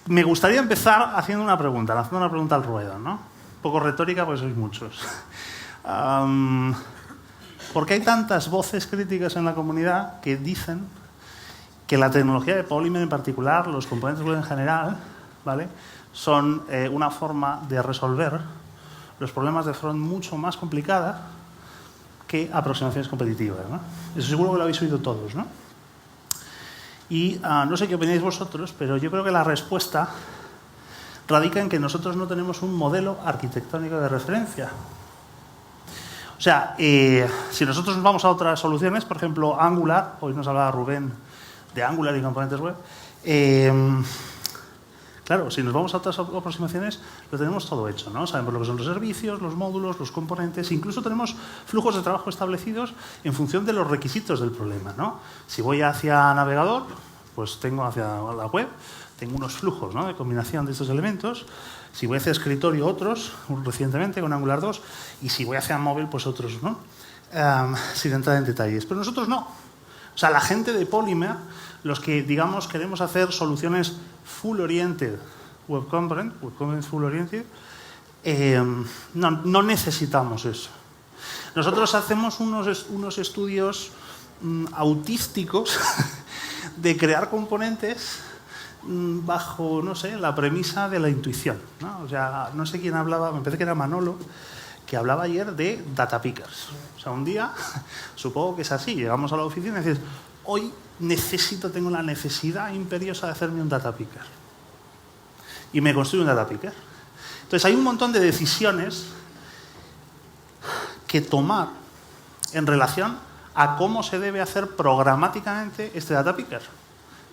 Me gustaría empezar haciendo una pregunta al ruedo, ¿no? Un poco retórica porque sois muchos. ¿Por qué hay tantas voces críticas en la comunidad que dicen que la tecnología de Polymer en particular, los componentes web en general, ¿vale?, son una forma de resolver los problemas de front mucho más complicada que aproximaciones competitivas, ¿no? Eso seguro que lo habéis oído todos, ¿no? Y no sé qué opináis vosotros, pero yo creo que la respuesta radica en que nosotros no tenemos un modelo arquitectónico de referencia. O sea, si nosotros nos vamos a otras soluciones, por ejemplo, Angular, hoy nos hablaba Rubén de Angular y componentes web, claro, si nos vamos a otras aproximaciones, lo tenemos todo hecho, ¿no? Sabemos lo que son los servicios, los módulos, los componentes, incluso tenemos flujos de trabajo establecidos en función de los requisitos del problema, ¿no? Si voy hacia navegador, pues tengo hacia la web, tengo unos flujos, ¿no?, de combinación de estos elementos. Si voy hacia escritorio, otros, recientemente con Angular 2, y si voy hacia móvil, pues otros, ¿no? Sin entrar en detalles. Pero nosotros no. O sea, la gente de Polymer, los que, digamos, queremos hacer soluciones full-oriented, web components full-oriented, no necesitamos eso. Nosotros hacemos unos estudios autísticos de crear componentes bajo, no sé, la premisa de la intuición, ¿no? O sea, no sé quién hablaba, me parece que era Manolo, que hablaba ayer de data pickers. O sea, un día, supongo que es así, llegamos a la oficina y dices, hoy tengo la necesidad imperiosa de hacerme un data picker. Y me construyo un data picker. Entonces, hay un montón de decisiones que tomar en relación a cómo se debe hacer programáticamente este data picker.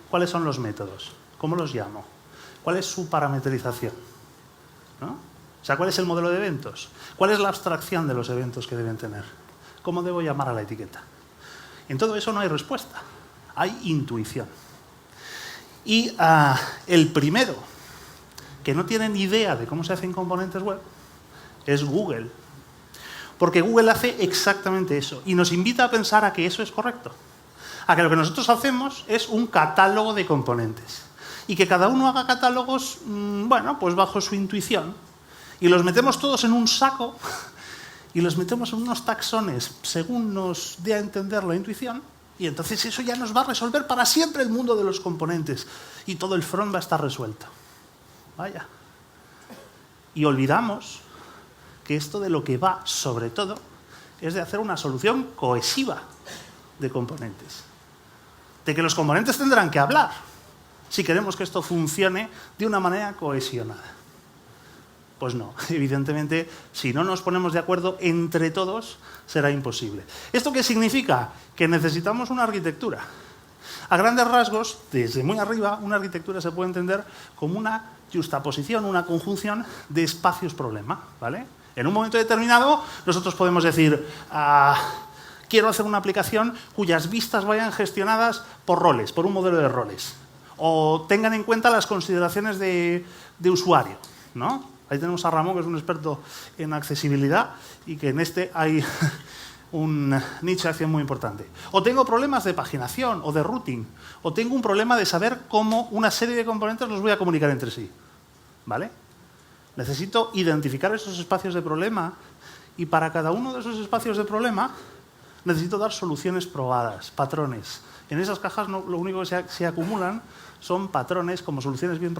¿Cuáles son los métodos? ¿Cómo los llamo? ¿Cuál es su parametrización? ¿No? O sea, ¿cuál es el modelo de eventos? ¿Cuál es la abstracción de los eventos que deben tener? ¿Cómo debo llamar a la etiqueta? En todo eso no hay respuesta, hay intuición. Y el primero que no tiene ni idea de cómo se hacen componentes web es Google. Porque Google hace exactamente eso y nos invita a pensar a que eso es correcto. A que lo que nosotros hacemos es un catálogo de componentes. Y que cada uno haga catálogos, bueno, pues bajo su intuición. Y los metemos todos en un saco y los metemos en unos taxones según nos dé a entender la intuición. Y entonces eso ya nos va a resolver para siempre el mundo de los componentes. Y todo el front va a estar resuelto. Vaya. Y olvidamos que esto de lo que va, sobre todo, es de hacer una solución cohesiva de componentes. De que los componentes tendrán que hablar si queremos que esto funcione de una manera cohesionada. Pues no, evidentemente, si no nos ponemos de acuerdo entre todos, será imposible. ¿Esto qué significa? Que necesitamos una arquitectura. A grandes rasgos, desde muy arriba, una arquitectura se puede entender como una justaposición, una conjunción de espacios-problema, ¿vale? En un momento determinado, nosotros podemos decir, quiero hacer una aplicación cuyas vistas vayan gestionadas por roles, por un modelo de roles. O tengan en cuenta las consideraciones de usuario, ¿no? Ahí tenemos a Ramón, que es un experto en accesibilidad y que en este hay un nicho de acción muy importante. O tengo problemas de paginación o de routing. O tengo un problema de saber cómo una serie de componentes los voy a comunicar entre sí, ¿vale? Necesito identificar esos espacios de problema y para cada uno de esos espacios de problema necesito dar soluciones probadas, patrones. En esas cajas lo único que se acumulan son patrones como soluciones bien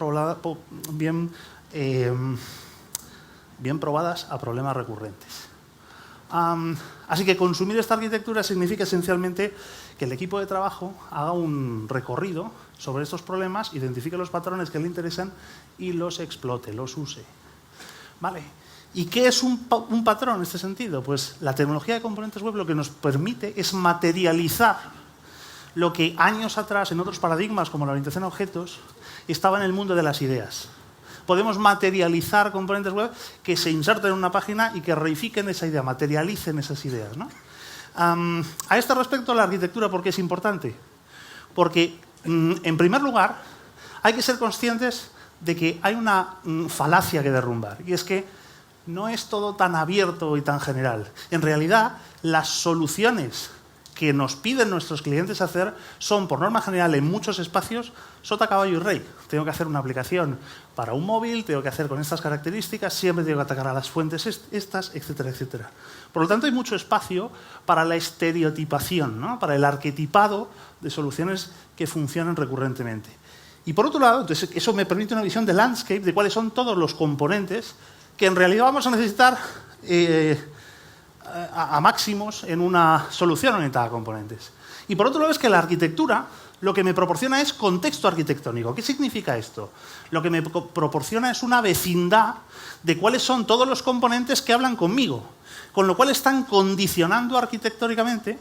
probadas a problemas recurrentes. Así que consumir esta arquitectura significa esencialmente que el equipo de trabajo haga un recorrido sobre estos problemas, identifique los patrones que le interesan y los explote, los use. ¿Vale? ¿Y qué es un patrón en este sentido? Pues la tecnología de componentes web lo que nos permite es materializar lo que años atrás, en otros paradigmas como la orientación a objetos, estaba en el mundo de las ideas. Podemos materializar componentes web que se inserten en una página y que reifiquen esa idea, materialicen esas ideas, ¿no? A este respecto, la arquitectura, ¿por qué es importante? Porque, en primer lugar, hay que ser conscientes de que hay una falacia que derrumbar, y es que no es todo tan abierto y tan general. En realidad, las soluciones que nos piden nuestros clientes hacer son, por norma general, en muchos espacios, sota, caballo y rey. Tengo que hacer una aplicación para un móvil, tengo que hacer con estas características, siempre tengo que atacar a las fuentes estas, etcétera, etcétera. Por lo tanto, hay mucho espacio para la estereotipación, ¿no? Para el arquetipado de soluciones que funcionan recurrentemente. Y por otro lado, entonces, eso me permite una visión de landscape de cuáles son todos los componentes que en realidad vamos a necesitar a máximos en una solución orientada a componentes. Y por otro lado es que la arquitectura lo que me proporciona es contexto arquitectónico. ¿Qué significa esto? Lo que me proporciona es una vecindad de cuáles son todos los componentes que hablan conmigo, con lo cual están condicionando arquitectónicamente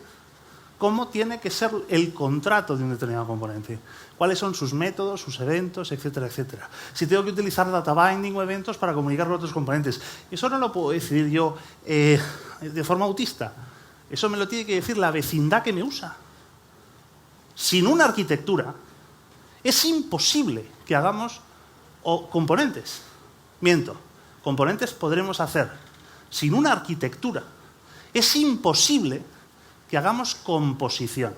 cómo tiene que ser el contrato de un determinado componente. Cuáles son sus métodos, sus eventos, etcétera, etcétera. Si tengo que utilizar data binding o eventos para comunicar con otros componentes. Eso no lo puedo decidir yo de forma autista. Eso me lo tiene que decir la vecindad que me usa. Sin una arquitectura, es imposible que hagamos componentes. Miento, componentes podremos hacer. Sin una arquitectura, es imposible que hagamos composición.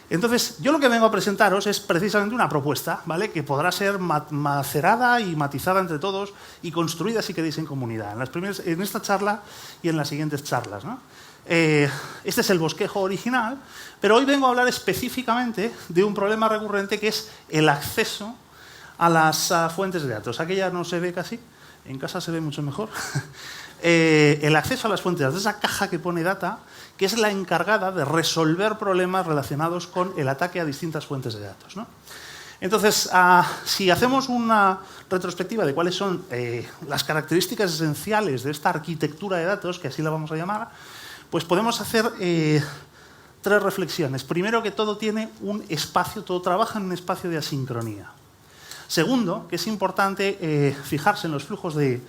Entonces, yo lo que vengo a presentaros es precisamente una propuesta, ¿vale? Que podrá ser macerada y matizada entre todos y construida, si queréis, en comunidad. En esta charla y en las siguientes charlas, ¿no? Este es el bosquejo original, pero hoy vengo a hablar específicamente de un problema recurrente que es el acceso a las fuentes de datos. Aquella no se ve casi, en casa se ve mucho mejor. El acceso a las fuentes de datos, esa caja que pone data, que es la encargada de resolver problemas relacionados con el ataque a distintas fuentes de datos, ¿no? Entonces, si hacemos una retrospectiva de cuáles son las características esenciales de esta arquitectura de datos, que así la vamos a llamar, pues podemos hacer tres reflexiones. Primero, que todo tiene un espacio, todo trabaja en un espacio de asincronía. Segundo, que es importante fijarse en los flujos de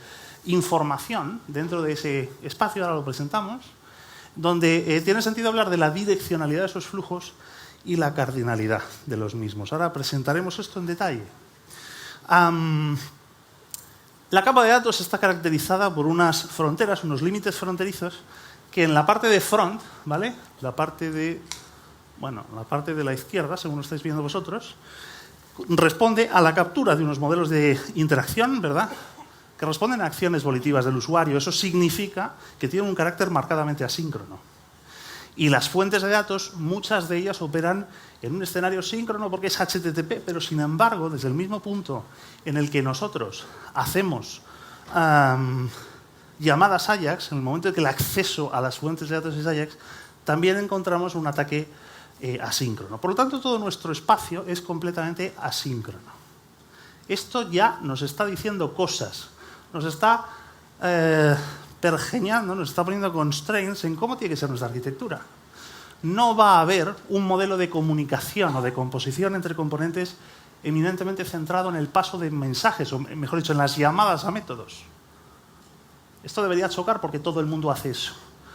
información dentro de ese espacio, ahora lo presentamos, donde tiene sentido hablar de la direccionalidad de esos flujos y la cardinalidad de los mismos. Ahora presentaremos esto en detalle. La capa de datos está caracterizada por unas fronteras, unos límites fronterizos, que en la parte de front, ¿vale? La parte de la izquierda, según lo estáis viendo vosotros, responde a la captura de unos modelos de interacción, ¿verdad?, que responden a acciones volitivas del usuario. Eso significa que tienen un carácter marcadamente asíncrono. Y las fuentes de datos, muchas de ellas operan en un escenario síncrono porque es HTTP, pero sin embargo, desde el mismo punto en el que nosotros hacemos llamadas AJAX, en el momento en que el acceso a las fuentes de datos es AJAX, también encontramos un ataque asíncrono. Por lo tanto, todo nuestro espacio es completamente asíncrono. Esto ya nos está diciendo cosas, nos está pergeñando, nos está poniendo constraints en cómo tiene que ser nuestra arquitectura. No va a haber un modelo de comunicación o de composición entre componentes eminentemente centrado en el paso de mensajes, o mejor dicho, en las llamadas a métodos. Esto debería chocar porque todo el mundo hace eso.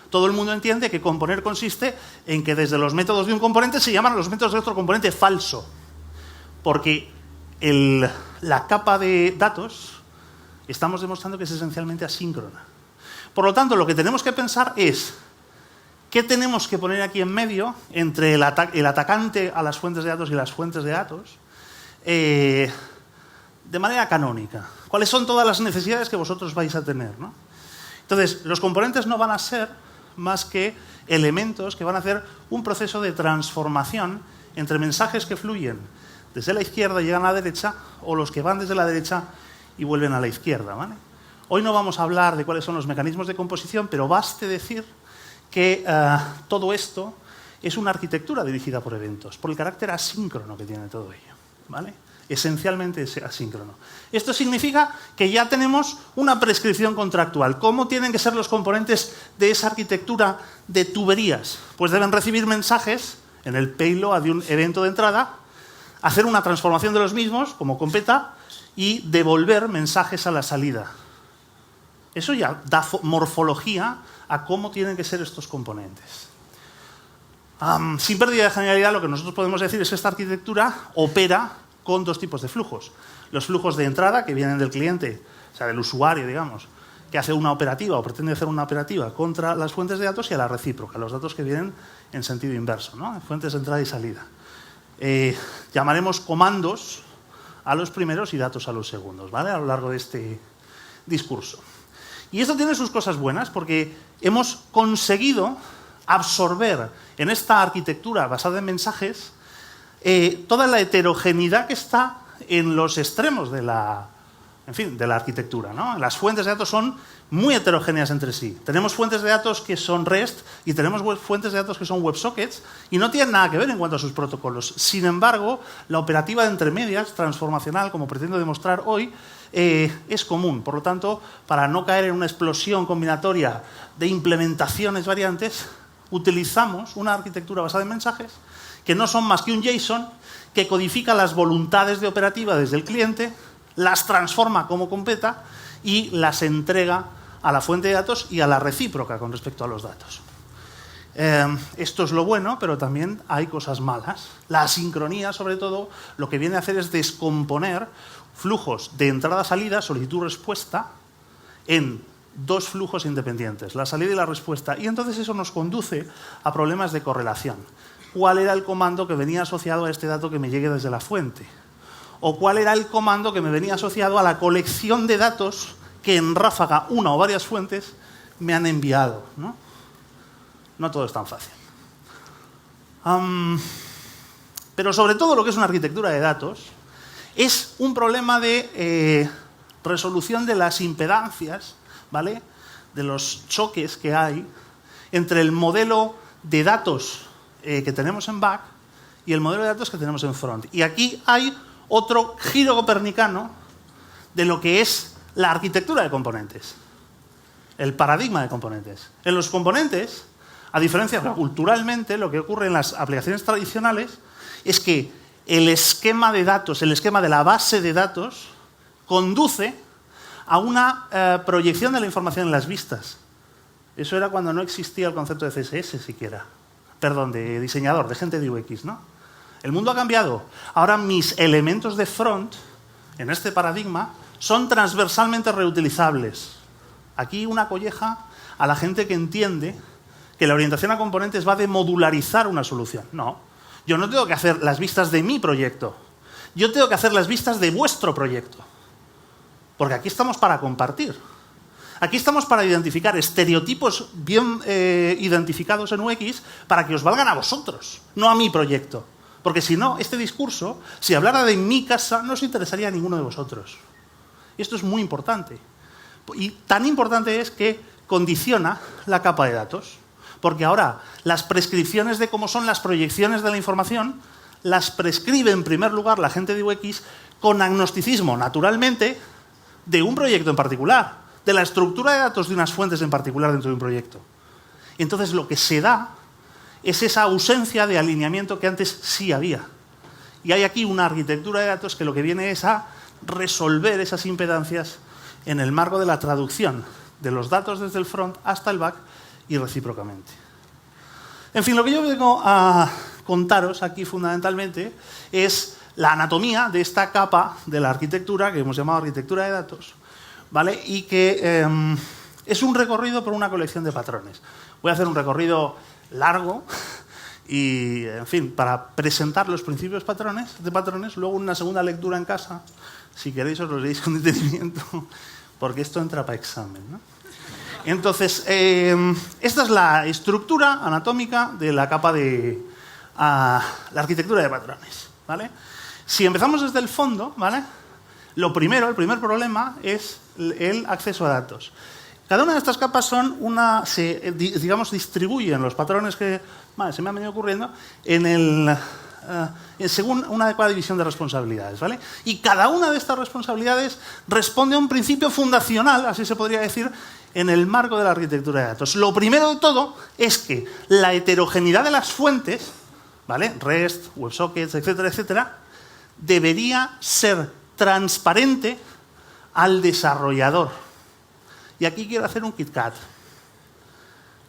Todo el mundo entiende que componer consiste en que desde los métodos de un componente se llaman a los métodos de otro componente falso. Porque la capa de datos estamos demostrando que es esencialmente asíncrona. Por lo tanto, lo que tenemos que pensar es qué tenemos que poner aquí en medio entre el atacante a las fuentes de datos y las fuentes de datos de manera canónica. ¿Cuáles son todas las necesidades que vosotros vais a tener, ¿no? Entonces, los componentes no van a ser más que elementos que van a hacer un proceso de transformación entre mensajes que fluyen desde la izquierda y llegan a la derecha, o los que van desde la derecha y vuelven a la izquierda, ¿vale? Hoy no vamos a hablar de cuáles son los mecanismos de composición, pero baste decir que todo esto es una arquitectura dirigida por eventos, por el carácter asíncrono que tiene todo ello, ¿vale? Esencialmente es asíncrono. Esto significa que ya tenemos una prescripción contractual. ¿Cómo tienen que ser los componentes de esa arquitectura de tuberías? Pues deben recibir mensajes en el payload de un evento de entrada, hacer una transformación de los mismos, como completa, y devolver mensajes a la salida. Eso ya da morfología a cómo tienen que ser estos componentes. Sin pérdida de generalidad, lo que nosotros podemos decir es que esta arquitectura opera con dos tipos de flujos. Los flujos de entrada, que vienen del cliente, o sea, del usuario, digamos, que hace una operativa o pretende hacer una operativa contra las fuentes de datos y a la recíproca, los datos que vienen en sentido inverso, ¿no? Fuentes de entrada y salida. Llamaremos comandos a los primeros y datos a los segundos, ¿vale? A lo largo de este discurso. Y esto tiene sus cosas buenas porque hemos conseguido absorber en esta arquitectura basada en mensajes toda la heterogeneidad que está en los extremos de la arquitectura, ¿no? Las fuentes de datos son muy heterogéneas entre sí. Tenemos fuentes de datos que son REST y tenemos fuentes de datos que son WebSockets y no tienen nada que ver en cuanto a sus protocolos. Sin embargo, la operativa de entre medias, transformacional, como pretendo demostrar hoy, es común. Por lo tanto, para no caer en una explosión combinatoria de implementaciones variantes, utilizamos una arquitectura basada en mensajes que no son más que un JSON que codifica las voluntades de operativa desde el cliente, las transforma como completa y las entrega a la fuente de datos y a la recíproca con respecto a los datos. Esto es lo bueno, pero también hay cosas malas. La asincronía, sobre todo, lo que viene a hacer es descomponer flujos de entrada-salida, solicitud-respuesta, en dos flujos independientes, la salida y la respuesta. Y entonces eso nos conduce a problemas de correlación. ¿Cuál era el comando que venía asociado a este dato que me llegue desde la fuente? ¿O cuál era el comando que me venía asociado a la colección de datos que en ráfaga una o varias fuentes me han enviado, ¿no? No todo es tan fácil. Pero sobre todo lo que es una arquitectura de datos es un problema de resolución de las impedancias, ¿vale? De los choques que hay entre el modelo de datos que tenemos en back y el modelo de datos que tenemos en front. Y aquí hay otro giro copernicano de lo que es la arquitectura de componentes, el paradigma de componentes. En los componentes, a diferencia culturalmente, lo que ocurre en las aplicaciones tradicionales es que el esquema de datos, el esquema de la base de datos, conduce a una proyección de la información en las vistas. Eso era cuando no existía el concepto de CSS siquiera. Perdón, de diseñador, de gente de UX, ¿no? El mundo ha cambiado. Ahora mis elementos de front, en este paradigma, son transversalmente reutilizables. Aquí una colleja a la gente que entiende que la orientación a componentes va de modularizar una solución. No, yo no tengo que hacer las vistas de mi proyecto. Yo tengo que hacer las vistas de vuestro proyecto. Porque aquí estamos para compartir. Aquí estamos para identificar estereotipos bien identificados en UX para que os valgan a vosotros, no a mi proyecto. Porque si no, este discurso, si hablara de mi casa, no os interesaría a ninguno de vosotros. Y esto es muy importante. Y tan importante es que condiciona la capa de datos. Porque ahora las prescripciones de cómo son las proyecciones de la información las prescribe en primer lugar la gente de UX con agnosticismo, naturalmente, de un proyecto en particular, de la estructura de datos de unas fuentes en particular dentro de un proyecto. Y entonces lo que se da es esa ausencia de alineamiento que antes sí había. Y hay aquí una arquitectura de datos que lo que viene es a resolver esas impedancias en el marco de la traducción de los datos desde el front hasta el back y recíprocamente. En fin, lo que yo vengo a contaros aquí fundamentalmente es la anatomía de esta capa de la arquitectura que hemos llamado arquitectura de datos, ¿vale? Y que es un recorrido por una colección de patrones. Voy a hacer un recorrido largo y, en fin, para presentar los principios de patrones, luego una segunda lectura en casa, si queréis os lo leéis con detenimiento, porque esto entra para examen, ¿no? Entonces, esta es la estructura anatómica de la capa de la arquitectura de patrones, ¿vale? Si empezamos desde el fondo, ¿vale? El primer problema es el acceso a datos. Cada una de estas capas digamos, distribuyen los patrones que se me han venido ocurriendo según una adecuada división de responsabilidades, ¿vale? Y cada una de estas responsabilidades responde a un principio fundacional, así se podría decir, en el marco de la arquitectura de datos. Lo primero de todo es que la heterogeneidad de las fuentes, ¿vale? REST, WebSockets, etcétera, etcétera, debería ser transparente al desarrollador. Y aquí quiero hacer un KitKat.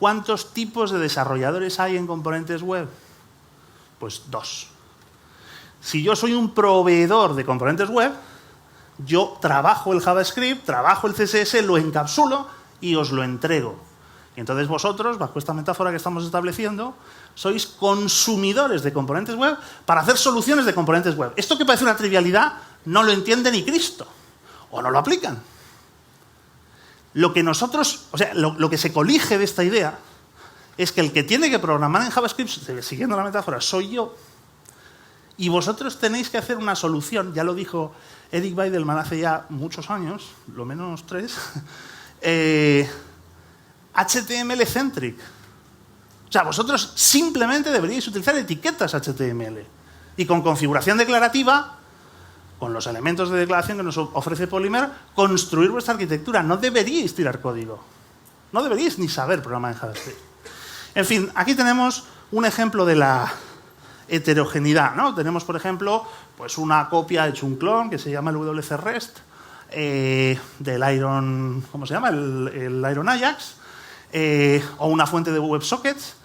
¿Cuántos tipos de desarrolladores hay en componentes web? Pues 2. Si yo soy un proveedor de componentes web, Yo trabajo el JavaScript, trabajo el CSS, lo encapsulo y os lo entrego. Y entonces vosotros, bajo esta metáfora que estamos estableciendo, sois consumidores de componentes web para hacer soluciones de componentes web. Esto que parece una trivialidad no lo entiende ni Cristo, o no lo aplican. Lo que nosotros, o sea, lo que se colige de esta idea es que el que tiene que programar en JavaScript, siguiendo la metáfora, soy yo. Y vosotros tenéis que hacer una solución, ya lo dijo Eric Weidelman hace ya muchos años, lo menos 3, HTML-centric. O sea, vosotros simplemente deberíais utilizar etiquetas HTML. Y con configuración declarativa, con los elementos de declaración que nos ofrece Polymer, construir vuestra arquitectura. No deberíais tirar código. No deberíais ni saber programar en JavaScript. En fin, aquí tenemos un ejemplo de la heterogeneidad, ¿no? Tenemos, por ejemplo, pues una copia hecho un clon que se llama el WC REST del Iron, ¿cómo se llama? El Iron Ajax, o una fuente de WebSockets.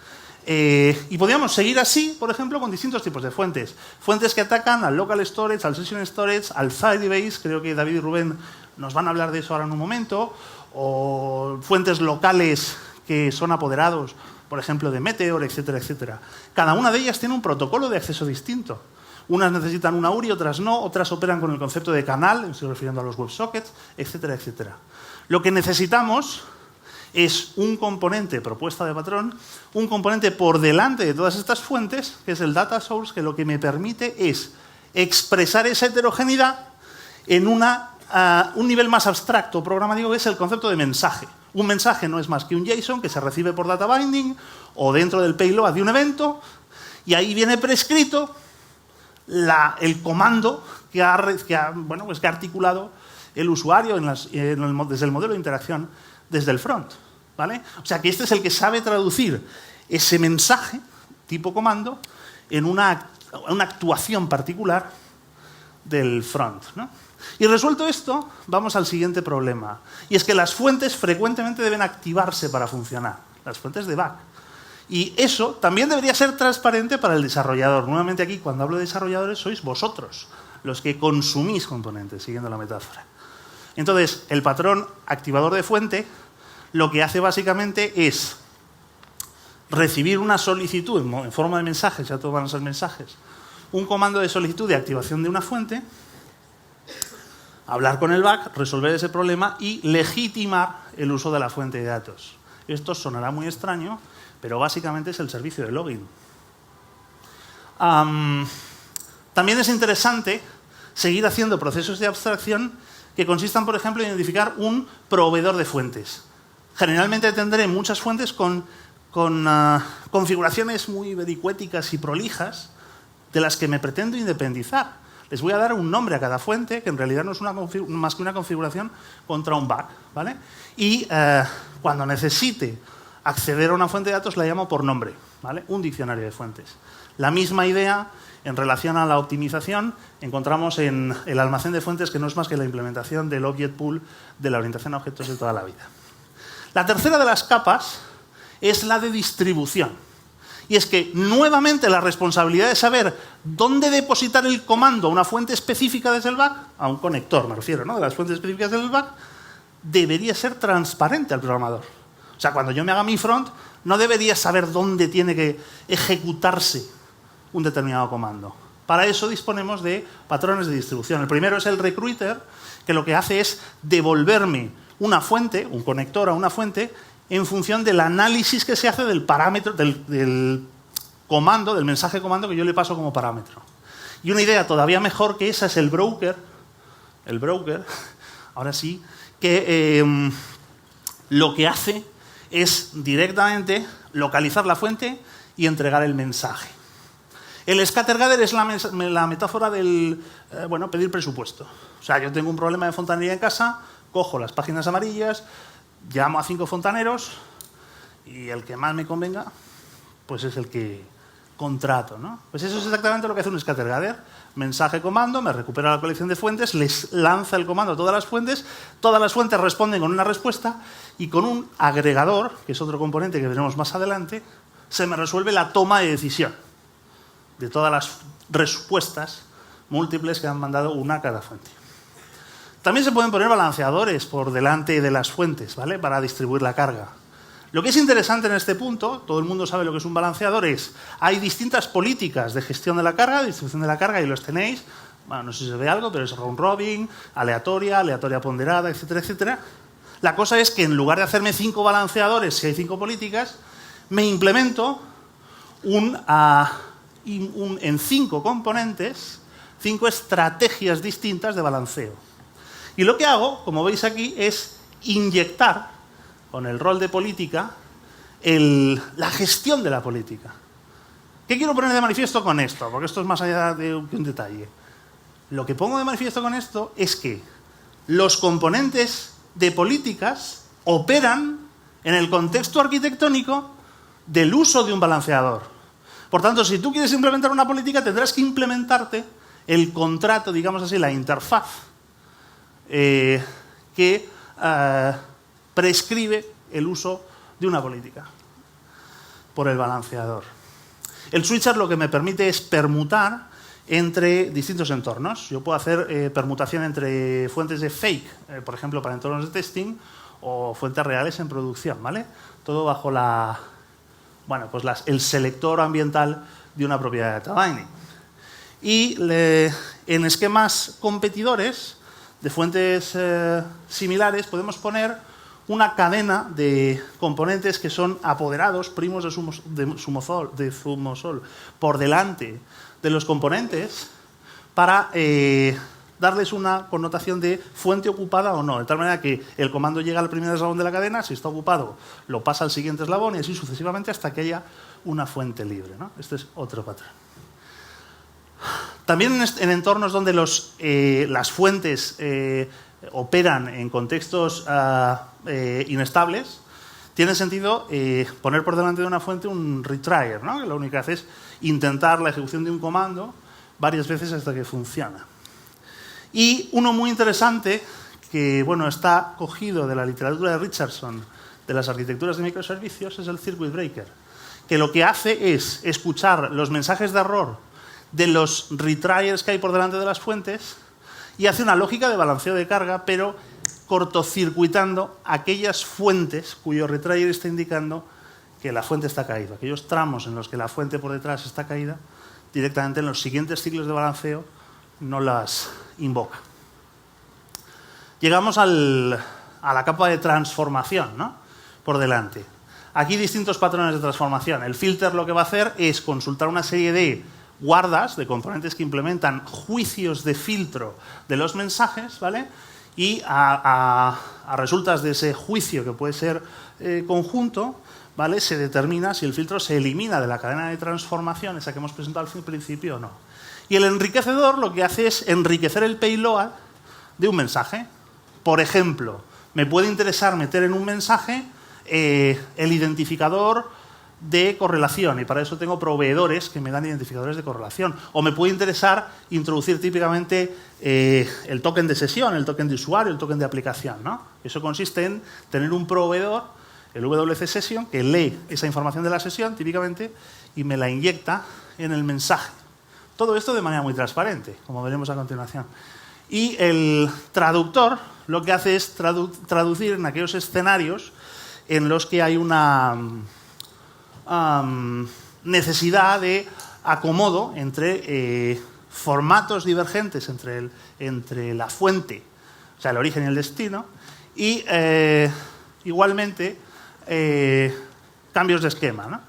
Y podríamos seguir así, por ejemplo, con distintos tipos de fuentes. Fuentes que atacan al local storage, al session storage, al Firebase. Creo que David y Rubén nos van a hablar de eso ahora en un momento. O fuentes locales que son apoderados, por ejemplo, de Meteor, etcétera, etcétera. Cada una de ellas tiene un protocolo de acceso distinto. Unas necesitan una URI, otras no, otras operan con el concepto de canal, me estoy refiriendo a los WebSockets, etcétera, etcétera. Lo que necesitamos es un componente, propuesta de patrón, un componente por delante de todas estas fuentes, que es el data source, que lo que me permite es expresar esa heterogeneidad en un nivel más abstracto programático, que es el concepto de mensaje. Un mensaje no es más que un JSON que se recibe por data binding o dentro del payload de un evento, y ahí viene prescrito el comando que ha articulado el usuario desde el modelo de interacción desde el front, ¿vale? O sea, que este es el que sabe traducir ese mensaje tipo comando en una actuación particular del front, ¿no? Y resuelto esto, vamos al siguiente problema. Y es que las fuentes frecuentemente deben activarse para funcionar, las fuentes de back. Y eso también debería ser transparente para el desarrollador. Nuevamente aquí, cuando hablo de desarrolladores, sois vosotros los que consumís componentes, siguiendo la metáfora. Entonces, el patrón activador de fuente lo que hace básicamente es recibir una solicitud en forma de mensajes, ya todos van a ser mensajes, un comando de solicitud de activación de una fuente, hablar con el back, resolver ese problema y legitimar el uso de la fuente de datos. Esto sonará muy extraño, pero básicamente es el servicio de login. También es interesante seguir haciendo procesos de abstracción que consistan, por ejemplo, en identificar un proveedor de fuentes. Generalmente tendré muchas fuentes con configuraciones muy vericuéticas y prolijas de las que me pretendo independizar. Les voy a dar un nombre a cada fuente, que en realidad no es más que una configuración contra un back, ¿vale? Y cuando necesite acceder a una fuente de datos la llamo por nombre, ¿vale? Un diccionario de fuentes. La misma idea en relación a la optimización encontramos en el almacén de fuentes, que no es más que la implementación del Object Pool de la orientación a objetos de toda la vida. La tercera de las capas es la de distribución. Y es que, nuevamente, la responsabilidad de saber dónde depositar el comando a una fuente específica desde el back, a un conector me refiero, ¿no?, de las fuentes específicas del back, debería ser transparente al programador. O sea, cuando yo me haga mi front, no debería saber dónde tiene que ejecutarse un determinado comando. Para eso disponemos de patrones de distribución. El primero es el recruiter, que lo que hace es devolverme una fuente, un conector a una fuente, en función del análisis que se hace del parámetro, del comando, del mensaje comando que yo le paso como parámetro. Y una idea todavía mejor que esa es el broker, ahora sí, que lo que hace es directamente localizar la fuente y entregar el mensaje. El scattergather es la metáfora del pedir presupuesto. O sea, yo tengo un problema de fontanería en casa, cojo las páginas amarillas, llamo a 5 fontaneros y el que más me convenga, pues es el que contrato, ¿no? Pues eso es exactamente lo que hace un scattergather. Mensaje comando, me recupera la colección de fuentes, les lanza el comando a todas las fuentes responden con una respuesta y con un agregador, que es otro componente que veremos más adelante, se me resuelve la toma de decisión de todas las respuestas múltiples que han mandado una a cada fuente. También se pueden poner balanceadores por delante de las fuentes, ¿vale? Para distribuir la carga. Lo que es interesante en este punto, todo el mundo sabe lo que es un balanceador, hay distintas políticas de gestión de la carga, de distribución de la carga, y los tenéis, bueno, no sé si se ve algo, pero es round robin, aleatoria ponderada, etcétera, etcétera. La cosa es que en lugar de hacerme 5 balanceadores, si hay 5 políticas, me implemento en 5 componentes, 5 estrategias distintas de balanceo. Y lo que hago, como veis aquí, es inyectar con el rol de política la gestión de la política. ¿Qué quiero poner de manifiesto con esto? Porque esto es más allá de un detalle. Lo que pongo de manifiesto con esto es que los componentes de políticas operan en el contexto arquitectónico del uso de un balanceador. Por tanto, si tú quieres implementar una política, tendrás que implementarte el contrato, digamos así, la interfaz que prescribe el uso de una política por el balanceador. El switcher lo que me permite es permutar entre distintos entornos. Yo puedo hacer permutación entre fuentes de fake, por ejemplo, para entornos de testing, o fuentes reales en producción, ¿vale? Todo bajo el selector ambiental de una propiedad de data binding. Y en esquemas competidores de fuentes similares podemos poner una cadena de componentes que son apoderados, primos de zumosol, por delante de los componentes para darles una connotación de fuente ocupada o no, de tal manera que el comando llega al primer eslabón de la cadena, si está ocupado lo pasa al siguiente eslabón y así sucesivamente hasta que haya una fuente libre, ¿no? Este es otro patrón. También en entornos donde las fuentes operan en contextos inestables, tiene sentido poner por delante de una fuente un retriever, ¿no? Que lo único que hace es intentar la ejecución de un comando varias veces hasta que funciona. Y uno muy interesante, que está cogido de la literatura de Richardson, de las arquitecturas de microservicios, es el circuit breaker, que lo que hace es escuchar los mensajes de error de los retrievers que hay por delante de las fuentes y hace una lógica de balanceo de carga, pero cortocircuitando aquellas fuentes cuyo retriever está indicando que la fuente está caída. Aquellos tramos en los que la fuente por detrás está caída, directamente en los siguientes ciclos de balanceo no las invoca. Llegamos a la capa de transformación, ¿no? Por delante. Aquí distintos patrones de transformación. El filter lo que va a hacer es consultar una serie de guardas, de componentes que implementan juicios de filtro de los mensajes, ¿vale? Y a resultas de ese juicio, que puede ser conjunto, ¿vale? Se determina si el filtro se elimina de la cadena de transformación, esa que hemos presentado al principio o no. Y el enriquecedor lo que hace es enriquecer el payload de un mensaje. Por ejemplo, me puede interesar meter en un mensaje el identificador de correlación, y para eso tengo proveedores que me dan identificadores de correlación. O me puede interesar introducir típicamente el token de sesión, el token de usuario, el token de aplicación, ¿no? Eso consiste en tener un proveedor, el WC Session, que lee esa información de la sesión, típicamente, y me la inyecta en el mensaje. Todo esto de manera muy transparente, como veremos a continuación. Y el traductor lo que hace es traducir en aquellos escenarios en los que hay una necesidad de acomodo entre formatos divergentes entre la fuente, o sea, el origen y el destino, y igualmente cambios de esquema, ¿no?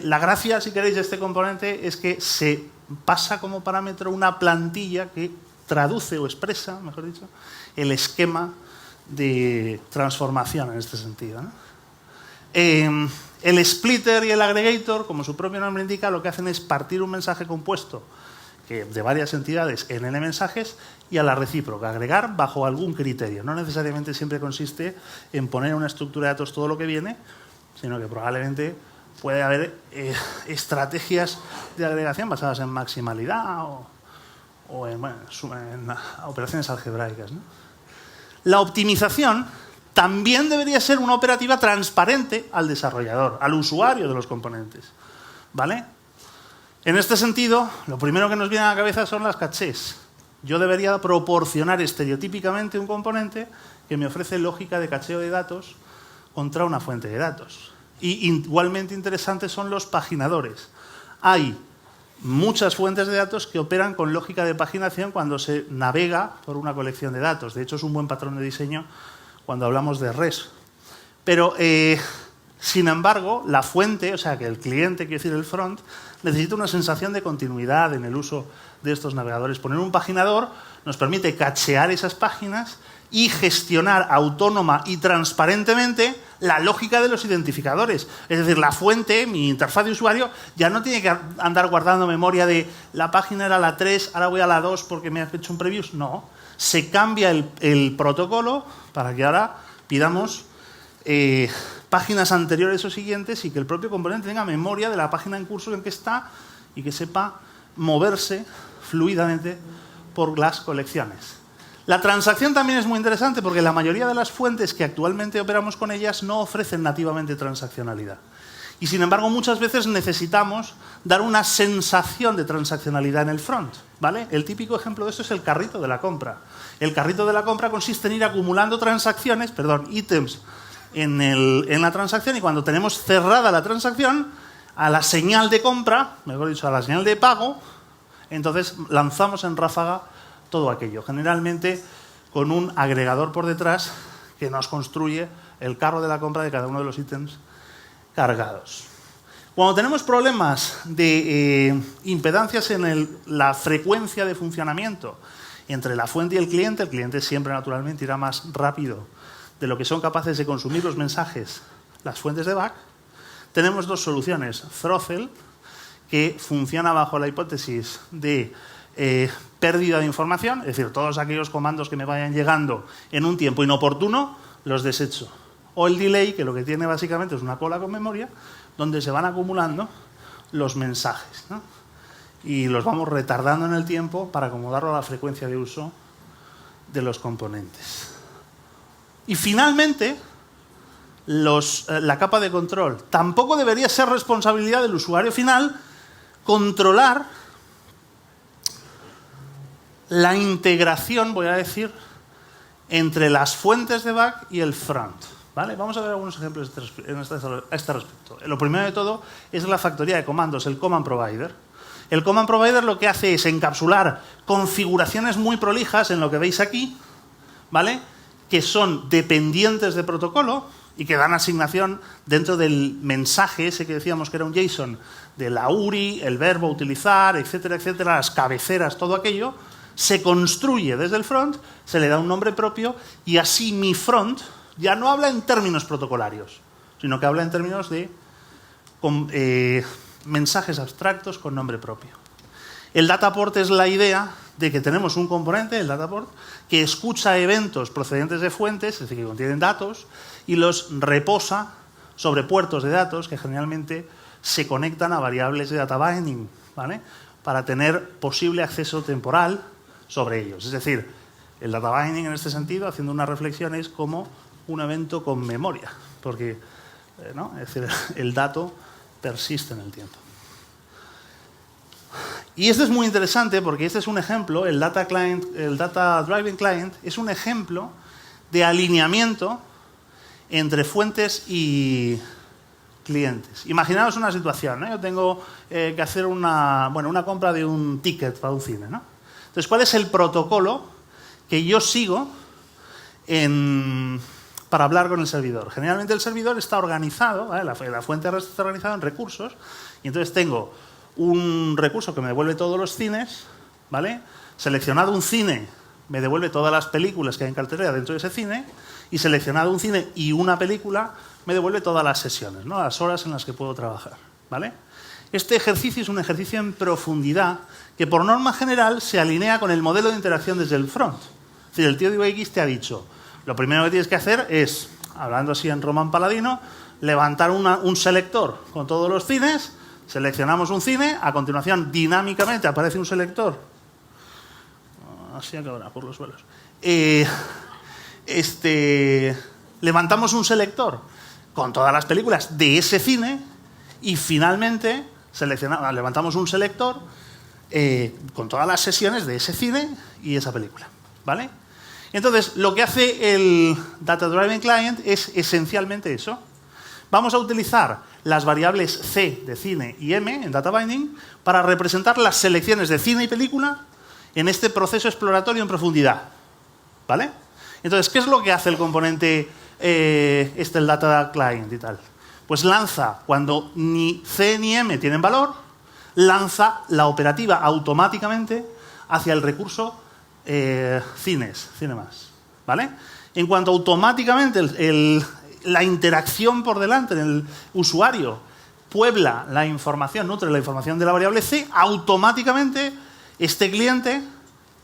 La gracia, si queréis, de este componente es que se pasa como parámetro una plantilla que traduce o expresa, mejor dicho, el esquema de transformación en este sentido, ¿no? El splitter y el aggregator, como su propio nombre indica, lo que hacen es partir un mensaje compuesto de varias entidades en n mensajes y a la recíproca, agregar bajo algún criterio. No necesariamente siempre consiste en poner en una estructura de datos todo lo que viene, sino que probablemente puede haber estrategias de agregación basadas en maximalidad o en operaciones algebraicas, ¿no? La optimización también debería ser una operativa transparente al desarrollador, al usuario de los componentes, ¿vale? En este sentido, lo primero que nos viene a la cabeza son las cachés. Yo debería proporcionar estereotípicamente un componente que me ofrece lógica de cacheo de datos contra una fuente de datos. Y igualmente interesantes son los paginadores. Hay muchas fuentes de datos que operan con lógica de paginación cuando se navega por una colección de datos. De hecho, es un buen patrón de diseño cuando hablamos de REST. Pero, sin embargo, la fuente, o sea, que el cliente, quiere decir el front, necesita una sensación de continuidad en el uso de estos navegadores. Poner un paginador nos permite cachear esas páginas y gestionar autónoma y transparentemente la lógica de los identificadores. Es decir, la fuente, mi interfaz de usuario, ya no tiene que andar guardando memoria de la página era la 3, ahora voy a la 2 porque me ha hecho un preview. No, se cambia el protocolo para que ahora pidamos páginas anteriores o siguientes y que el propio componente tenga memoria de la página en curso en que está y que sepa moverse fluidamente por las colecciones. La transacción también es muy interesante porque la mayoría de las fuentes que actualmente operamos con ellas no ofrecen nativamente transaccionalidad. Y sin embargo, muchas veces necesitamos dar una sensación de transaccionalidad en el front, ¿vale? El típico ejemplo de esto es el carrito de la compra. El carrito de la compra consiste en ir acumulando ítems en la transacción, y cuando tenemos cerrada la transacción, a la señal de compra, mejor dicho, a la señal de pago, entonces lanzamos en ráfaga todo aquello, generalmente con un agregador por detrás que nos construye el carro de la compra de cada uno de los ítems cargados. Cuando tenemos problemas de impedancias en la frecuencia de funcionamiento entre la fuente y el cliente siempre naturalmente irá más rápido de lo que son capaces de consumir los mensajes las fuentes de back. Tenemos dos soluciones. Throttle, que funciona bajo la hipótesis de pérdida de información, es decir, todos aquellos comandos que me vayan llegando en un tiempo inoportuno, los desecho. O el delay, que lo que tiene básicamente es una cola con memoria, donde se van acumulando los mensajes, ¿no? Y los vamos retardando en el tiempo para acomodarlo a la frecuencia de uso de los componentes. Y finalmente, la capa de control. Tampoco debería ser responsabilidad del usuario final controlar la integración, voy a decir, entre las fuentes de back y el front, ¿vale? Vamos a ver algunos ejemplos a este respecto. Lo primero de todo es la factoría de comandos, el command provider. El command provider lo que hace es encapsular configuraciones muy prolijas en lo que veis aquí, ¿vale?, que son dependientes de protocolo y que dan asignación dentro del mensaje ese que decíamos que era un JSON, de la URI, el verbo utilizar, etcétera, etcétera, las cabeceras, todo aquello, se construye desde el front, se le da un nombre propio y así mi front ya no habla en términos protocolarios, sino que habla en términos de mensajes abstractos con nombre propio. El dataport es la idea de que tenemos un componente, el dataport, que escucha eventos procedentes de fuentes, es decir, que contienen datos, y los reposa sobre puertos de datos que generalmente se conectan a variables de data binding, ¿vale?, para tener posible acceso temporal sobre ellos. Es decir, el data binding en este sentido, haciendo una reflexión, es como un evento con memoria, porque ¿no?, es decir, el dato persiste en el tiempo. Y esto es muy interesante porque este es un ejemplo, el Data Driving Client es un ejemplo de alineamiento entre fuentes y clientes. Imaginaos una situación, ¿no? Yo tengo que hacer una compra de un ticket para un cine, ¿no? Entonces, ¿cuál es el protocolo que yo sigo para hablar con el servidor? Generalmente el servidor está organizado, ¿vale?, la fuente está organizada en recursos, y entonces tengo un recurso que me devuelve todos los cines, ¿vale? Seleccionado un cine, me devuelve todas las películas que hay en cartelera dentro de ese cine, y seleccionado un cine y una película, me devuelve todas las sesiones, ¿no?, las horas en las que puedo trabajar, ¿vale? Este ejercicio es un ejercicio en profundidad que por norma general se alinea con el modelo de interacción desde el front. Es decir, el tío de UX te ha dicho, lo primero que tienes que hacer es, hablando así en Román Paladino, levantar un selector con todos los cines, seleccionamos un cine, a continuación dinámicamente aparece un selector, así acabará por los suelos, levantamos un selector con todas las películas de ese cine y finalmente levantamos un selector con todas las sesiones de ese cine y esa película, ¿vale? Entonces, lo que hace el Data Driven Client es esencialmente eso. Vamos a utilizar las variables C de cine y M en Data Binding para representar las selecciones de cine y película en este proceso exploratorio en profundidad, ¿vale? Entonces, ¿qué es lo que hace el componente el Data Client y tal? Pues lanza, cuando ni C ni M tienen valor, lanza la operativa automáticamente hacia el recurso cinemas, ¿vale? En cuanto automáticamente la interacción por delante en el usuario puebla la información, nutre la información de la variable C, automáticamente este cliente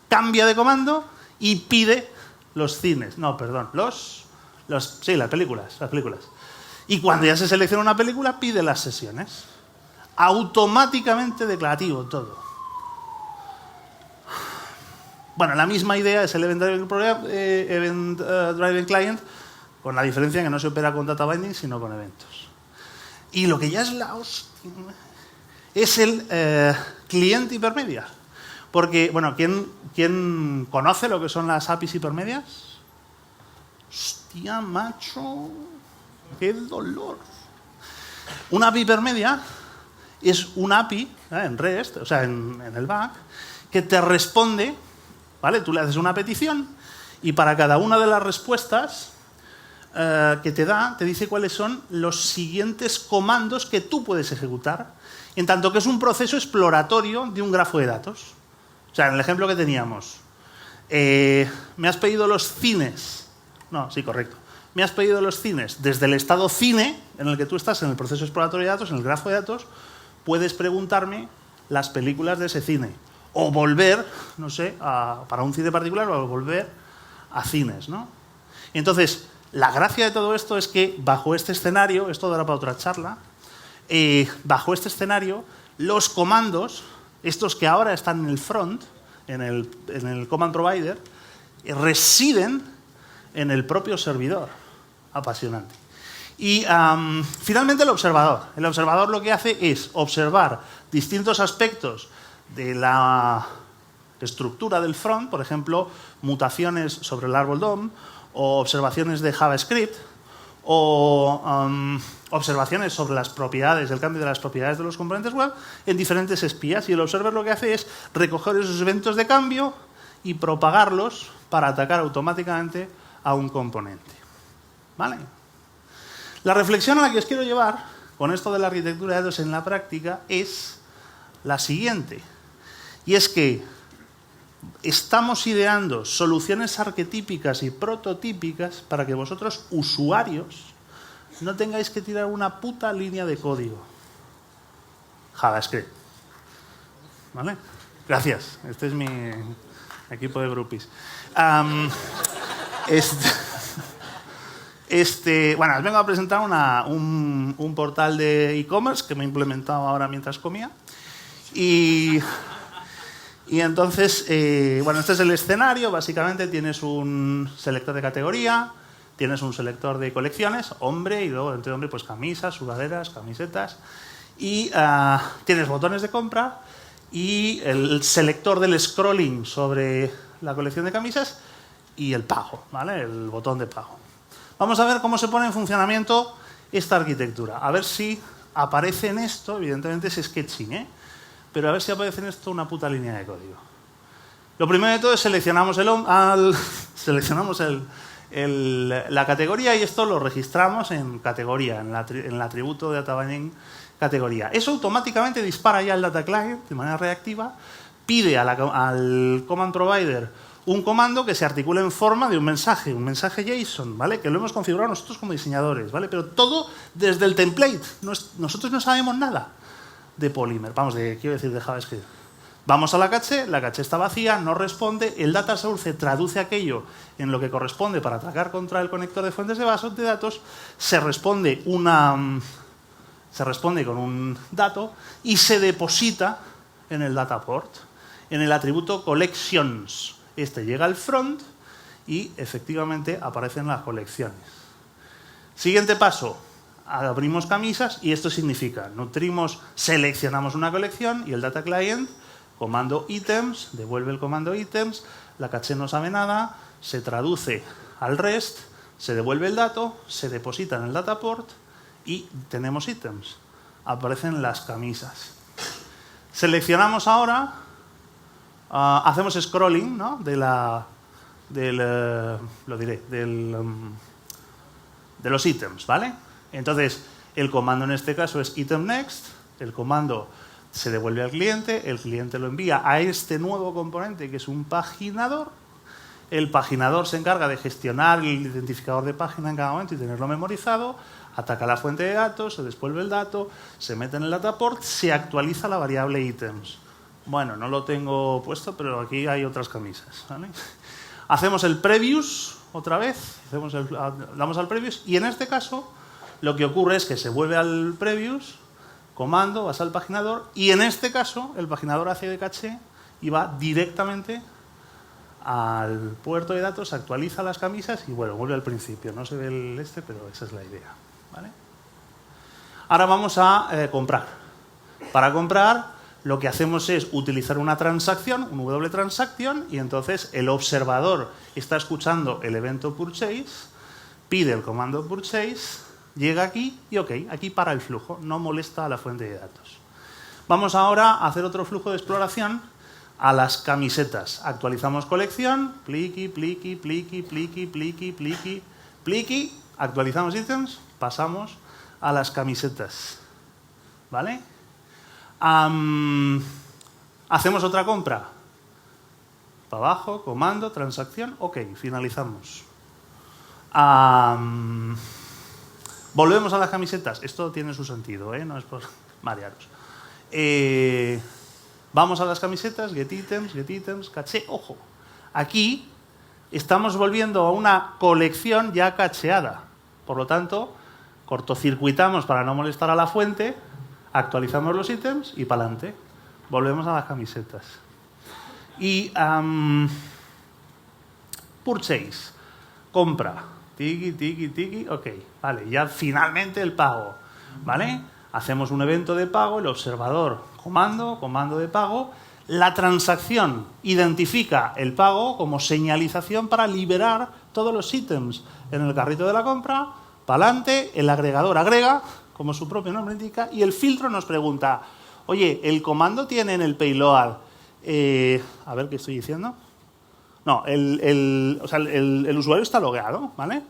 cambia de comando y pide los cines. No, perdón, sí, las películas. Y cuando ya se selecciona una película, pide las sesiones. Automáticamente declarativo todo. Bueno, la misma idea es el Event Driven Client, con la diferencia que no se opera con data binding, sino con eventos. Y lo que ya es la hostia es el cliente hipermedia. Porque, bueno, ¿quién conoce lo que son las APIs hipermedias? Hostia, macho, qué dolor. Una API hipermedia es una API en REST, o sea, en el back, que te responde, ¿vale? Tú le haces una petición y para cada una de las respuestas que te da, te dice cuáles son los siguientes comandos que tú puedes ejecutar, en tanto que es un proceso exploratorio de un grafo de datos. O sea, en el ejemplo que teníamos, me has pedido los cines. No, sí, correcto. Me has pedido los cines desde el estado cine, en el que tú estás en el proceso exploratorio de datos, en el grafo de datos, puedes preguntarme las películas de ese cine. O volver, no sé, para un cine particular, o volver a cines, ¿no? Entonces, la gracia de todo esto es que bajo este escenario, esto dará para otra charla, bajo este escenario, los comandos, estos que ahora están en el front, en el command provider, residen en el propio servidor. Apasionante. Y finalmente el observador. El observador lo que hace es observar distintos aspectos de la estructura del front, por ejemplo, mutaciones sobre el árbol DOM, o observaciones de JavaScript, o observaciones sobre las propiedades, el cambio de las propiedades de los componentes web en diferentes espías. Y el observer lo que hace es recoger esos eventos de cambio y propagarlos para atacar automáticamente a un componente. ¿Vale? La reflexión a la que os quiero llevar con esto de la arquitectura de datos en la práctica es la siguiente. Y es que estamos ideando soluciones arquetípicas y prototípicas para que vosotros, usuarios, no tengáis que tirar una puta línea de código. JavaScript. ¿Vale? Gracias. Este es mi equipo de groupies. Bueno, os vengo a presentar un portal de e-commerce que me he implementado ahora mientras comía. Y entonces, bueno, este es el escenario. Básicamente tienes un selector de categoría, tienes un selector de colecciones, hombre, y luego entre hombre, pues camisas, sudaderas, camisetas. Y tienes botones de compra y el selector del scrolling sobre la colección de camisas y el pago, ¿vale? El botón de pago. Vamos a ver cómo se pone en funcionamiento esta arquitectura. A ver si aparece en esto, evidentemente es sketching, ¿eh? Pero a ver si aparece en esto una puta línea de código. Lo primero de todo es seleccionamos la categoría y esto lo registramos en categoría, en el atributo de data binding categoría. Eso automáticamente dispara ya el data client de manera reactiva, pide al command provider un comando que se articula en forma de un mensaje JSON, ¿vale? Que lo hemos configurado nosotros como diseñadores, ¿vale? Pero todo desde el template. Nosotros no sabemos nada de Polymer, quiero decir de JavaScript. Vamos a la caché está vacía, no responde, el data source traduce aquello en lo que corresponde para atacar contra el conector de fuentes de bases de datos, se responde con un dato y se deposita en el data port, en el atributo collections. Este llega al front y efectivamente aparecen las colecciones. Siguiente paso, abrimos camisas y esto significa seleccionamos una colección y el data client Comando items, devuelve el comando items, la caché no sabe nada, se traduce al REST, se devuelve el dato, se deposita en el dataport y tenemos ítems. Aparecen las camisas. Seleccionamos ahora, hacemos scrolling, ¿no? de los ítems, ¿vale? Entonces, el comando en este caso es item next, el comando se devuelve al cliente, el cliente lo envía a este nuevo componente que es un paginador. El paginador se encarga de gestionar el identificador de página en cada momento y tenerlo memorizado, ataca la fuente de datos, se devuelve el dato, se mete en el dataport, se actualiza la variable items. Bueno, no lo tengo puesto, pero aquí hay otras camisas, ¿vale? Hacemos el previous otra vez, damos al previous y en este caso lo que ocurre es que se vuelve al previous, comando, vas al paginador y en este caso el paginador hace de caché y va directamente al puerto de datos, actualiza las camisas y bueno, vuelve al principio. No se ve el pero esa es la idea, ¿vale? Ahora vamos a comprar. Para comprar lo que hacemos es utilizar una transacción, un W transaction, y entonces el observador está escuchando el evento purchase, pide el comando purchase, llega aquí y ok, aquí para el flujo, no molesta a la fuente de datos. Vamos ahora a hacer otro flujo de exploración a las camisetas. Actualizamos colección, pliqui, pliqui, pliqui, pliqui, pliqui, pliqui, pliqui, actualizamos ítems, pasamos a las camisetas, ¿vale? Hacemos otra compra. Para abajo, comando, transacción, ok, finalizamos. Volvemos a las camisetas. Esto tiene su sentido, no es por marearos. Vamos a las camisetas, get items, caché. Ojo, aquí estamos volviendo a una colección ya cacheada. Por lo tanto, cortocircuitamos para no molestar a la fuente, actualizamos los ítems y para adelante. Volvemos a las camisetas. Y purchase, compra, tiki, ok, vale, ya finalmente el pago, ¿vale? Hacemos un evento de pago, el observador, comando de pago, la transacción identifica el pago como señalización para liberar todos los ítems en el carrito de la compra, para adelante, el agregador agrega, como su propio nombre indica, y el filtro nos pregunta, oye, ¿el comando tiene en el payload, a ver qué estoy diciendo? No, el usuario está logueado, ¿vale?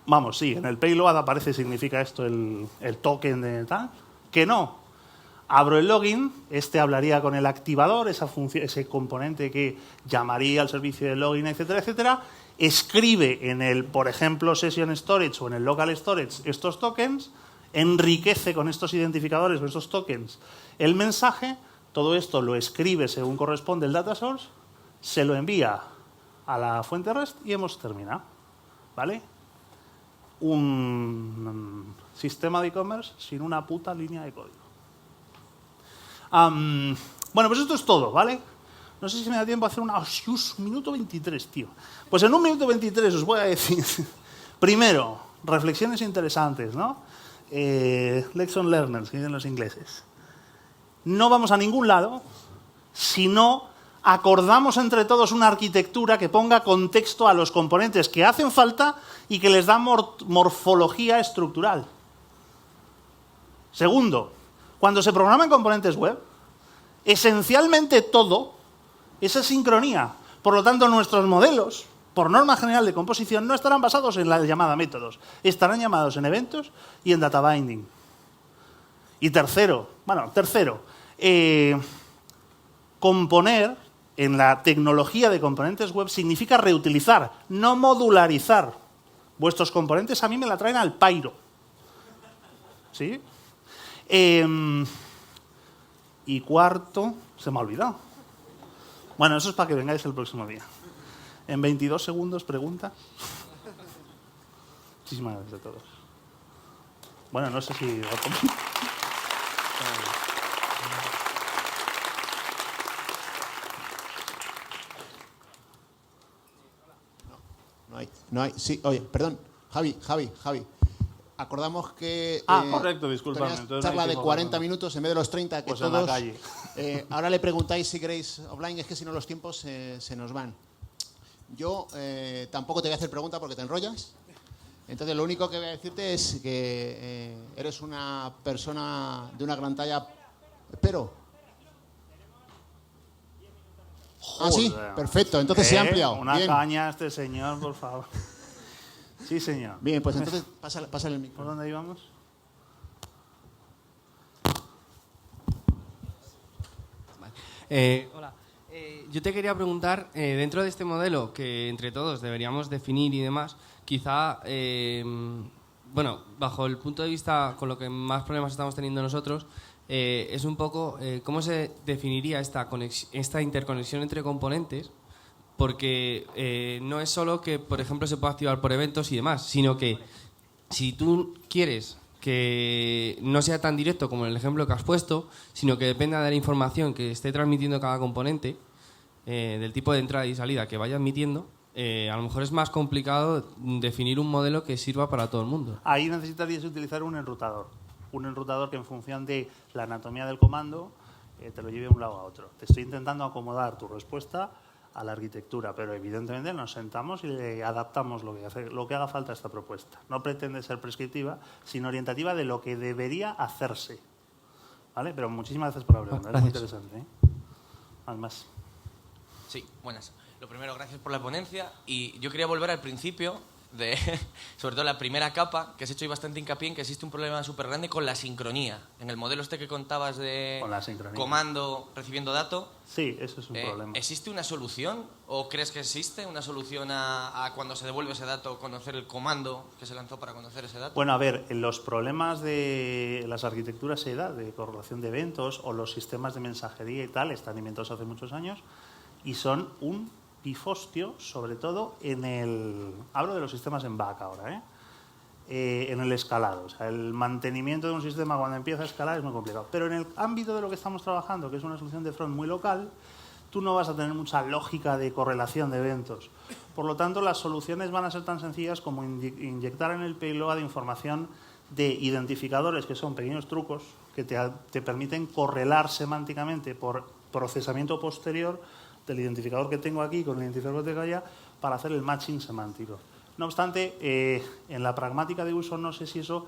Vamos, sí, en el payload aparece, significa esto, el token de tal. Que no. Abro el login, hablaría con el activador, ese componente que llamaría al servicio de login, etcétera, etcétera. Escribe en el, por ejemplo, Session Storage o en el Local Storage estos tokens, enriquece con estos identificadores o estos tokens el mensaje, todo esto lo escribe según corresponde el data source, se lo envía a la fuente REST y hemos terminado, ¿vale? Un sistema de e-commerce sin una puta línea de código. Bueno, pues esto es todo, ¿vale? No sé si me da tiempo a hacer un minuto 23, tío. Pues en un minuto 23 os voy a decir, primero, reflexiones interesantes, ¿no? Lesson learned, que dicen los ingleses. No vamos a ningún lado si no acordamos entre todos una arquitectura que ponga contexto a los componentes que hacen falta y que les da morfología estructural. Segundo, cuando se programan componentes web, esencialmente todo es asincronía. Por lo tanto, nuestros modelos, por norma general de composición, no estarán basados en la llamada métodos, estarán llamados en eventos y en data binding. Y tercero, componer en la tecnología de componentes web significa reutilizar, no modularizar. Vuestros componentes a mí me la traen al pairo. ¿Sí? Y cuarto, se me ha olvidado. Bueno, eso es para que vengáis el próximo día. En 22 segundos, pregunta. Muchísimas gracias a todos. Bueno, no sé si... No hay. Sí, oye, perdón. Javi. Acordamos que... correcto, disculpadme. Tenías charla de 40 minutos en vez de los 30 que pues todos... en la calle. Ahora le preguntáis si queréis offline, es que si no los tiempos se nos van. Yo tampoco te voy a hacer pregunta porque te enrollas. Entonces lo único que voy a decirte es que eres una persona de una gran talla. Espero. Ah, sí, perfecto. Entonces se ha ampliado. Una Bien. caña a este señor, por favor. Sí, señor. Bien, pues entonces pásale el micro. ¿Por dónde íbamos? Hola. Yo te quería preguntar, dentro de este modelo que entre todos deberíamos definir y demás, quizá, bueno, bajo el punto de vista con lo que más problemas estamos teniendo nosotros, es un poco cómo se definiría esta interconexión entre componentes, porque no es solo que, por ejemplo, se pueda activar por eventos y demás, sino que si tú quieres que no sea tan directo como en el ejemplo que has puesto, sino que dependa de la información que esté transmitiendo cada componente, del tipo de entrada y salida que vaya admitiendo, a lo mejor es más complicado definir un modelo que sirva para todo el mundo. Ahí necesitarías utilizar un enrutador. Un enrutador que en función de la anatomía del comando te lo lleve de un lado a otro. Te estoy intentando acomodar tu respuesta a la arquitectura, pero evidentemente nos sentamos y le adaptamos lo que haga falta a esta propuesta. No pretende ser prescriptiva, sino orientativa de lo que debería hacerse. ¿Vale? Pero muchísimas gracias por la pregunta, es muy interesante. Más. Sí, buenas. Lo primero, gracias por la ponencia. Y yo quería volver al principio, sobre todo la primera capa, que has hecho ahí bastante hincapié en que existe un problema súper grande con la sincronía. En el modelo que contabas de comando recibiendo dato. Sí, eso es un problema. ¿Existe una solución o crees que existe una solución a cuando se devuelve ese dato, conocer el comando que se lanzó para conocer ese dato? Bueno, a ver, los problemas de las arquitecturas EDA, de correlación de eventos, o los sistemas de mensajería y tal, están inventados hace muchos años y son un pifostio, sobre todo en el... Hablo de los sistemas en back ahora, en el escalado. O sea, el mantenimiento de un sistema cuando empieza a escalar es muy complicado. Pero en el ámbito de lo que estamos trabajando, que es una solución de front muy local, tú no vas a tener mucha lógica de correlación de eventos. Por lo tanto, las soluciones van a ser tan sencillas como inyectar en el payload información de identificadores, que son pequeños trucos que te permiten correlar semánticamente por procesamiento posterior del identificador que tengo aquí con el identificador que tengo allá para hacer el matching semántico. No obstante, en la pragmática de uso no sé si eso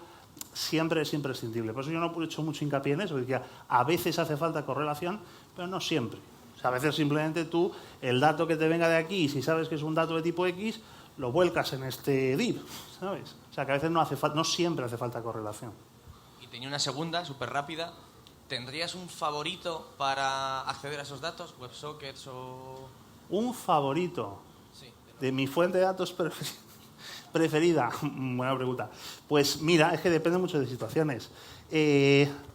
siempre es imprescindible. Por eso yo no he hecho mucho hincapié en eso, porque a veces hace falta correlación, pero no siempre. O sea, a veces simplemente tú, el dato que te venga de aquí, si sabes que es un dato de tipo X, lo vuelcas en este div, ¿sabes? O sea, que a veces no siempre hace falta correlación. Y tenía una segunda, súper rápida. ¿Tendrías un favorito para acceder a esos datos? ¿WebSockets o...? Un favorito. Sí. De mi fuente de datos preferida. Buena pregunta. Pues mira, es que depende mucho de situaciones.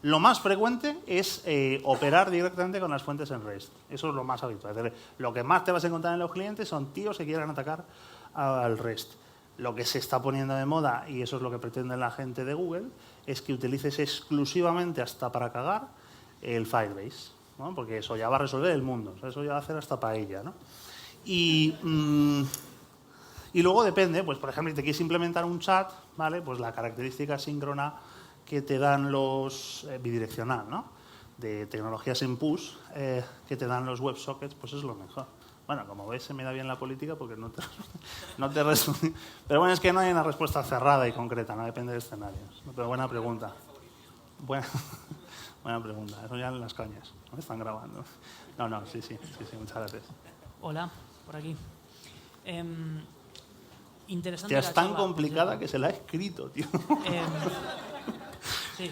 Lo más frecuente es operar directamente con las fuentes en REST. Eso es lo más habitual. Es decir, lo que más te vas a encontrar en los clientes son tíos que quieran atacar al REST. Lo que se está poniendo de moda, y eso es lo que pretende la gente de Google, es que utilices exclusivamente hasta para cagar el Firebase, ¿no? Porque eso ya va a resolver el mundo, o sea, eso ya va a hacer hasta paella, ¿no? Y luego depende, pues por ejemplo, si te quieres implementar un chat, ¿vale? Pues la característica síncrona que te dan los bidireccional, ¿no? De tecnologías en push que te dan los WebSockets, pues es lo mejor. Bueno, como ves, se me da bien la política porque no te responde. Pero bueno, es que no hay una respuesta cerrada y concreta, no depende de escenarios. Pero buena pregunta. Buena pregunta. Eso ya en las cañas. ¿No? Están grabando. No, sí, muchas gracias. Hola, por aquí. Interesante. Ya es tan complicada que se la he escrito, tío. Sí,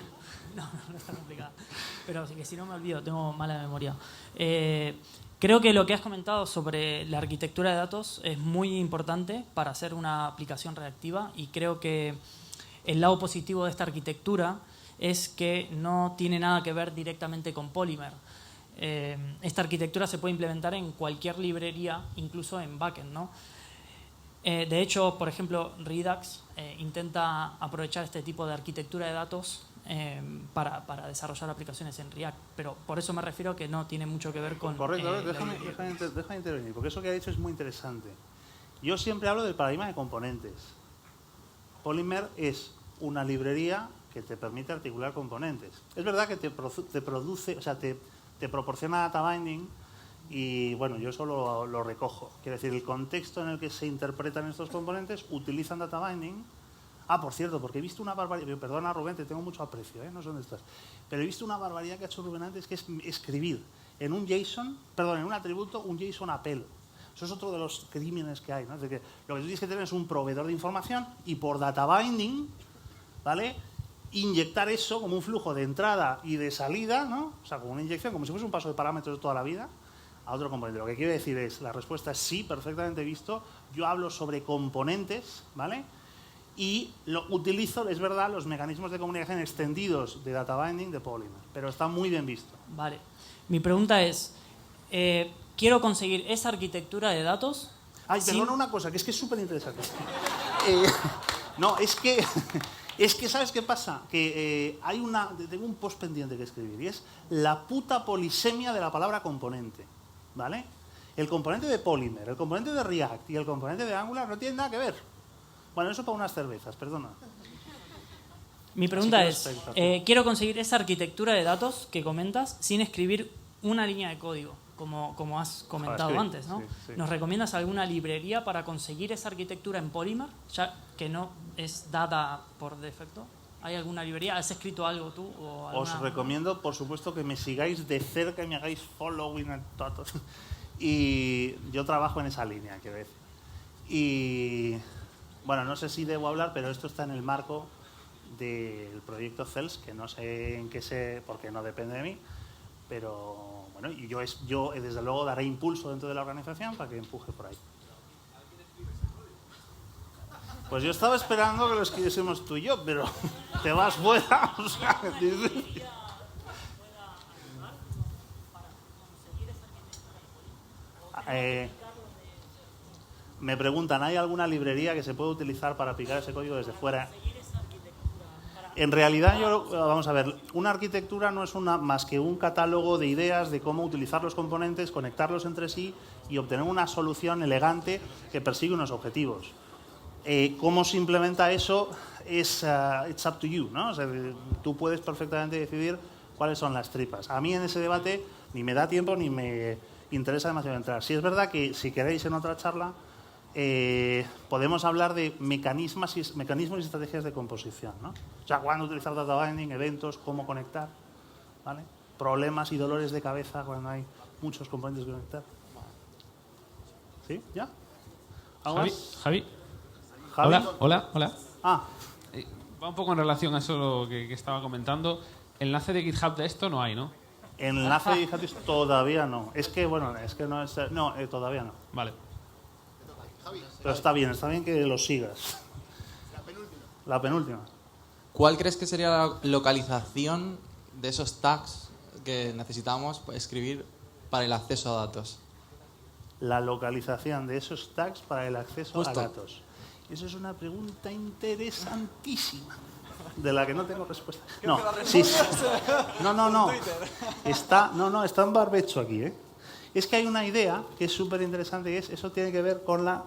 no está complicada. Pero sí que si no me olvido, tengo mala memoria. Creo que lo que has comentado sobre la arquitectura de datos es muy importante para hacer una aplicación reactiva y creo que el lado positivo de esta arquitectura es que no tiene nada que ver directamente con Polymer. Esta arquitectura se puede implementar en cualquier librería, incluso en backend, ¿no? De hecho, por ejemplo, Redux intenta aprovechar este tipo de arquitectura de datos para desarrollar aplicaciones en React, pero por eso me refiero a que no tiene mucho que ver con... Correcto, déjame intervenir, porque eso que ha dicho es muy interesante. Yo siempre hablo del paradigma de componentes. Polymer es una librería que te permite articular componentes. Es verdad que te te proporciona data binding y, bueno, yo eso lo recojo. Quiere decir, el contexto en el que se interpretan estos componentes utilizan data binding. Ah, por cierto, porque he visto una barbaridad, perdona Rubén, te tengo mucho aprecio, no sé dónde estás, pero he visto una barbaridad que ha hecho Rubén antes, que es escribir en un JSON, perdón, en un atributo, un JSON appel. Eso es otro de los crímenes que hay, ¿no? Es decir, que lo que tú tienes que tener es un proveedor de información y por data binding, ¿vale?, inyectar eso como un flujo de entrada y de salida, ¿no? O sea, como una inyección, como si fuese un paso de parámetros de toda la vida, a otro componente. Lo que quiero decir es, la respuesta es sí, perfectamente visto. Yo hablo sobre componentes, ¿vale?, y lo utilizo, es verdad, los mecanismos de comunicación extendidos de data binding de Polymer, pero está muy bien visto. Vale. Mi pregunta es, quiero conseguir esa arquitectura de datos. Ay, perdona una cosa, que es súper interesante. No, es que ¿sabes qué pasa? Que tengo un post pendiente que escribir, y es la puta polisemia de la palabra componente, ¿vale? El componente de Polymer, el componente de React y el componente de Angular no tienen nada que ver. Bueno, eso para unas cervezas, perdona. Mi pregunta es, quiero conseguir esa arquitectura de datos que comentas sin escribir una línea de código, como has comentado antes, ¿no? Sí. ¿Nos recomiendas alguna librería para conseguir esa arquitectura en Polymer, ya que no es dada por defecto? ¿Hay alguna librería? ¿Has escrito algo tú? O alguna... Os recomiendo, por supuesto, que me sigáis de cerca y me hagáis following a todos. Y yo trabajo en esa línea, quiero decir. Y... bueno, no sé si debo hablar, pero esto está en el marco del proyecto CELS, que no sé en qué porque no depende de mí, pero bueno, y yo desde luego daré impulso dentro de la organización para que empuje por ahí. Pues yo estaba esperando que lo escribiésemos tú y yo, pero te vas fuera. O sea, me preguntan, ¿hay alguna librería que se pueda utilizar para aplicar ese código desde fuera? En realidad, vamos a ver, una arquitectura no es más que un catálogo de ideas de cómo utilizar los componentes, conectarlos entre sí y obtener una solución elegante que persigue unos objetivos. ¿Cómo se implementa eso? It's up to you, ¿no? O sea, tú puedes perfectamente decidir cuáles son las tripas. A mí en ese debate ni me da tiempo ni me interesa demasiado entrar. Sí es verdad que si queréis en otra charla podemos hablar de mecanismos y estrategias de composición, ¿no? O sea, cuándo utilizar data binding, eventos, cómo conectar, ¿vale? Problemas y dolores de cabeza cuando hay muchos componentes que conectar. ¿Sí? ¿Ya? Javi. Hola. Va un poco en relación a eso que estaba comentando. Enlace de GitHub de esto no hay, ¿no? Enlace de GitHub todavía no. Es que no es... No, todavía no. Vale. Pero está bien que lo sigas. La penúltima. ¿Cuál crees que sería la localización de esos tags que necesitamos escribir para el acceso a datos? La localización de esos tags para el acceso Justo. a datos. Eso es una pregunta interesantísima, de la que no tengo respuesta. No, sí. No. Está en barbecho aquí, ¿eh? Es que hay una idea que es súper interesante y eso tiene que ver con la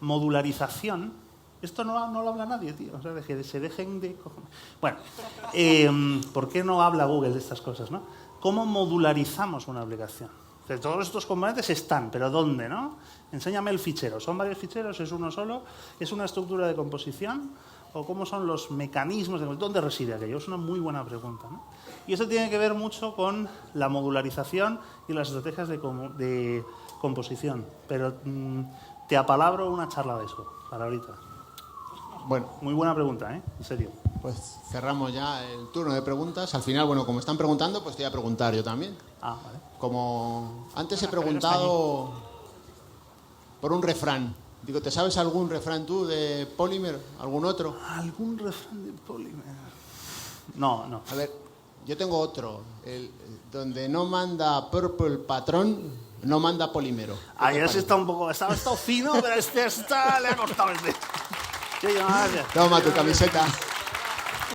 modularización. Esto no lo habla nadie, tío. O sea, que se dejen de... Bueno, ¿por qué no habla Google de estas cosas, no? ¿Cómo modularizamos una aplicación? O sea, todos estos componentes están, pero ¿dónde, no? Enséñame el fichero. ¿Son varios ficheros? ¿Es uno solo? ¿Es una estructura de composición? ¿O cómo son los mecanismos? ¿Dónde reside aquello? Es una muy buena pregunta, ¿no? Y eso tiene que ver mucho con la modularización y las estrategias de composición. Pero te apalabro una charla de eso para ahorita. Bueno, muy buena pregunta, ¿eh? En serio. Pues cerramos ya el turno de preguntas. Al final, bueno, como están preguntando, pues te voy a preguntar yo también. Ah, vale. Como antes he preguntado por un refrán. Digo, ¿te sabes algún refrán tú de Polymer? ¿Algún otro? ¿Algún refrán de Polymer? No. A ver, yo tengo otro. Donde no manda Purple patrón, no manda Polímero. Ah, ya se está un poco... Estaba fino, pero le ha costado este. Toma tu camiseta.